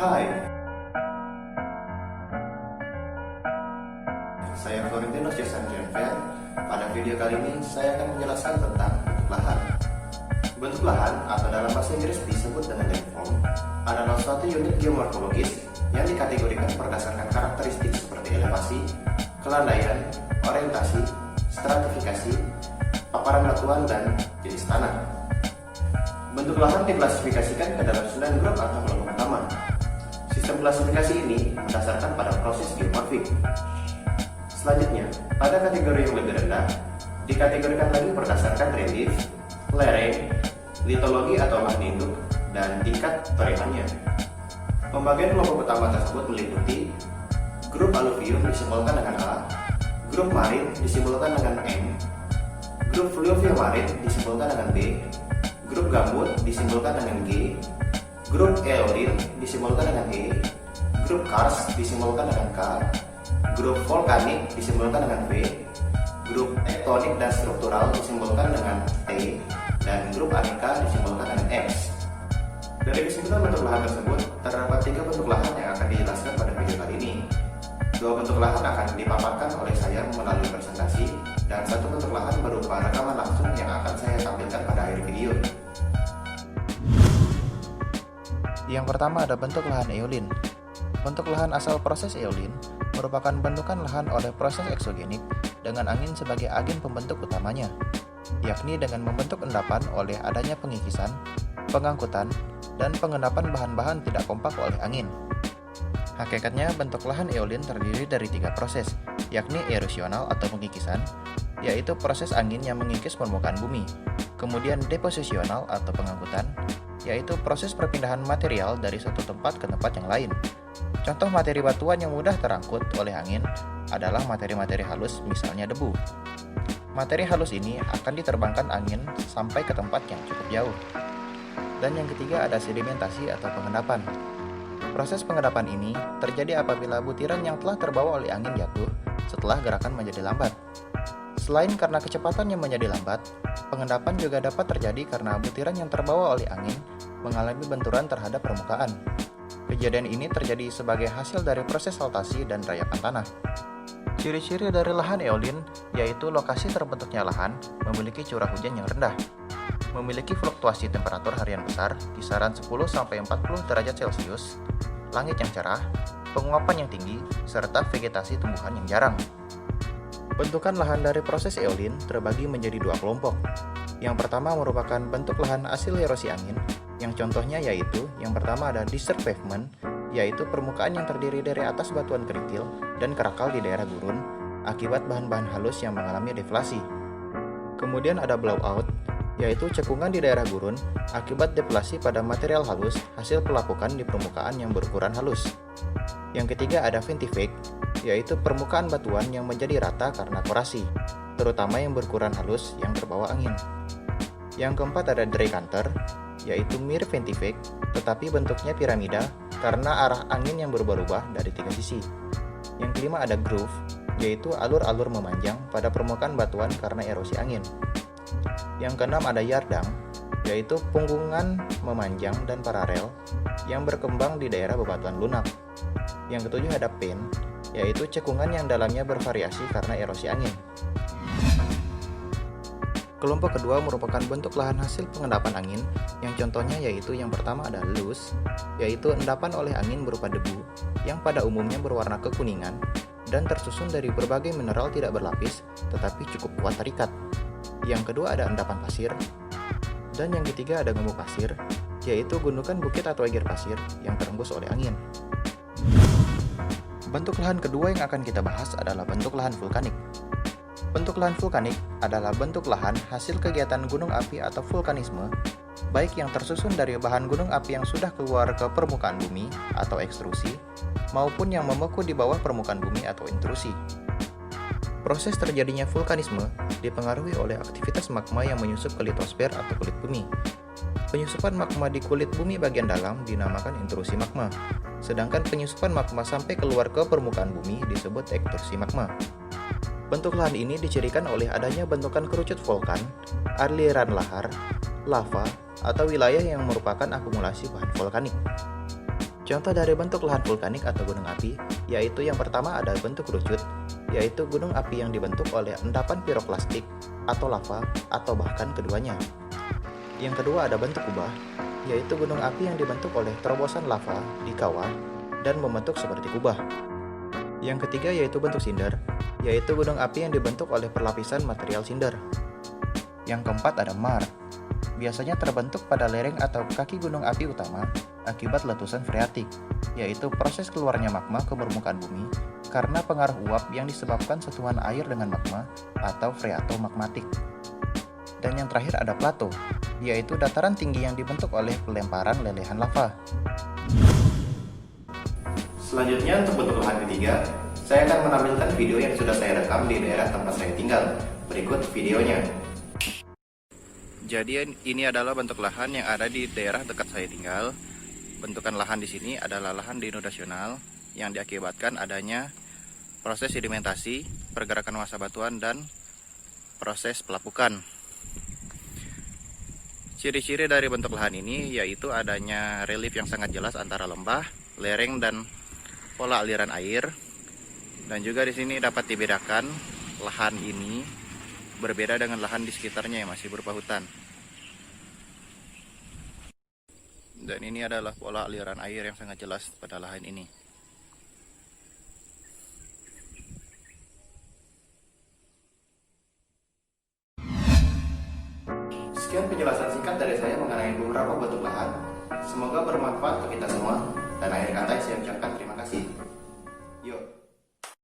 Hai, saya Florentino Cesandrianfer. Pada video kali ini saya akan menjelaskan tentang bentuk lahan. Bentuk lahan atau dalam bahasa Inggris disebut dengan landform adalah suatu unit geomorfologis yang dikategorikan berdasarkan karakteristik seperti elevasi, kelandaian, orientasi, stratifikasi, paparan batuan, dan jenis tanah. Bentuk lahan diklasifikasikan ke dalam 9 grup atau kelompok utama. Sistem klasifikasi ini berdasarkan pada proses geomorfik. Selanjutnya, pada kategori yang lebih rendah, dikategorikan lagi berdasarkan relief, lereng, litologi atau lahan induk, dan tingkat toriannya. Pembagian kelompok utama tersebut meliputi grup aluvium disimbolkan dengan A, grup marin disimbolkan dengan M, grup fluvio-marin disimbolkan dengan B, grup gambut disimbolkan dengan G, grup eolin disimbolkan dengan E, grup karst disimbolkan dengan K, grup volkanik disimbolkan dengan V, grup tektonik dan struktural disimbolkan dengan T, dan grup aneka disimbolkan dengan X. Dari kesimpulan bentuk lahan tersebut, terdapat 3 bentuk lahan yang akan dijelaskan pada video kali ini. 2 bentuk lahan akan dipaparkan oleh saya melalui presentasi, dan 1 bentuk lahan berupa rekaman langsung yang akan saya tampilkan pada akhir video. Yang pertama ada bentuk lahan eolin. Bentuk lahan asal proses eolin merupakan bentukan lahan oleh proses eksogenik dengan angin sebagai agen pembentuk utamanya, yakni dengan membentuk endapan oleh adanya pengikisan, pengangkutan, dan pengendapan bahan-bahan tidak kompak oleh angin. Hakikatnya bentuk lahan eolin terdiri dari 3 proses, yakni erosional atau pengikisan, yaitu proses angin yang mengikis permukaan bumi, kemudian deposisional atau pengangkutan, yaitu proses perpindahan material dari satu tempat ke tempat yang lain. Contoh materi batuan yang mudah terangkut oleh angin adalah materi-materi halus, misalnya debu. Materi halus ini akan diterbangkan angin sampai ke tempat yang cukup jauh. Dan yang ketiga ada sedimentasi atau pengendapan. Proses pengendapan ini terjadi apabila butiran yang telah terbawa oleh angin jatuh setelah gerakan menjadi lambat. Selain karena kecepatannya menjadi lambat, pengendapan juga dapat terjadi karena butiran yang terbawa oleh angin mengalami benturan terhadap permukaan. Kejadian ini terjadi sebagai hasil dari proses saltasi dan rayakan tanah. Ciri-ciri dari lahan eolin yaitu lokasi terbentuknya lahan memiliki curah hujan yang rendah, memiliki fluktuasi temperatur harian besar kisaran 10-40 derajat Celcius, langit yang cerah, penguapan yang tinggi, serta vegetasi tumbuhan yang jarang. Bentukan lahan dari proses eolin terbagi menjadi 2 kelompok. Yang pertama merupakan bentuk lahan hasil erosi angin, yang contohnya yaitu yang pertama ada desert pavement, yaitu permukaan yang terdiri dari atas batuan kerikil dan kerakal di daerah gurun akibat bahan-bahan halus yang mengalami deflasi. Kemudian ada blowout, yaitu cekungan di daerah gurun akibat deflasi pada material halus hasil pelapukan di permukaan yang berukuran halus. Yang ketiga ada ventifake, yaitu permukaan batuan yang menjadi rata karena korasi, terutama yang berukuran halus yang terbawa angin. Yang keempat ada decanter, yaitu mirip ventifake, tetapi bentuknya piramida karena arah angin yang berubah-ubah dari 3 sisi. Yang kelima ada groove, yaitu alur-alur memanjang pada permukaan batuan karena erosi angin. Yang keenam ada yardang, yaitu punggungan memanjang dan paralel yang berkembang di daerah bebatuan lunak. Yang ketujuh ada pen, yaitu cekungan yang dalamnya bervariasi karena erosi angin. Kelompok kedua merupakan bentuk lahan hasil pengendapan angin, yang contohnya yaitu yang pertama ada loess, yaitu endapan oleh angin berupa debu, yang pada umumnya berwarna kekuningan, dan tersusun dari berbagai mineral tidak berlapis, tetapi cukup kuat terikat. Yang kedua ada endapan pasir, dan yang ketiga ada gumuk pasir, yaitu gundukan bukit atau eger pasir yang terembus oleh angin. Bentuk lahan kedua yang akan kita bahas adalah bentuk lahan vulkanik. Bentuk lahan vulkanik adalah bentuk lahan hasil kegiatan gunung api atau vulkanisme, baik yang tersusun dari bahan gunung api yang sudah keluar ke permukaan bumi atau ekstrusi, maupun yang membeku di bawah permukaan bumi atau intrusi. Proses terjadinya vulkanisme dipengaruhi oleh aktivitas magma yang menyusup ke litosfer atau kulit bumi. Penyusupan magma di kulit bumi bagian dalam dinamakan intrusi magma, sedangkan penyusupan magma sampai keluar ke permukaan bumi disebut ekstrusi magma. Bentuk lahan ini dicirikan oleh adanya bentukan kerucut volkan, aliran lahar, lava, atau wilayah yang merupakan akumulasi bahan vulkanik. Contoh dari bentuk lahan vulkanik atau gunung api, yaitu yang pertama ada bentuk kerucut, yaitu gunung api yang dibentuk oleh endapan piroklastik atau lava atau bahkan keduanya. Yang kedua ada bentuk kubah, yaitu gunung api yang dibentuk oleh terobosan lava di kawah dan membentuk seperti kubah. Yang ketiga yaitu bentuk sinder, yaitu gunung api yang dibentuk oleh perlapisan material sinder. Yang keempat ada maar, biasanya terbentuk pada lereng atau kaki gunung api utama akibat letusan freatik, yaitu proses keluarnya magma ke permukaan bumi karena pengaruh uap yang disebabkan sentuhan air dengan magma atau freatomagmatik. Dan yang terakhir ada plato, yaitu dataran tinggi yang dibentuk oleh pelemparan lelehan lava. Selanjutnya untuk bentuk lahan ketiga, saya akan menampilkan video yang sudah saya rekam di daerah tempat saya tinggal. Berikut videonya. Jadi ini adalah bentuk lahan yang ada di daerah dekat saya tinggal. Bentukan lahan di sini adalah lahan denodasional yang diakibatkan adanya proses sedimentasi, pergerakan massa batuan, dan proses pelapukan. Ciri-ciri dari bentuk lahan ini yaitu adanya relief yang sangat jelas antara lembah, lereng, dan pola aliran air. Dan juga di sini dapat dibedakan lahan ini berbeda dengan lahan di sekitarnya yang masih berupa hutan. Dan ini adalah pola aliran air yang sangat jelas pada lahan ini. Sekian penjelasan singkat dari saya mengenai beberapa bentuk lahan. Semoga bermanfaat untuk kita semua. Dan akhir kata saya ucapkan terima kasih. Yuk.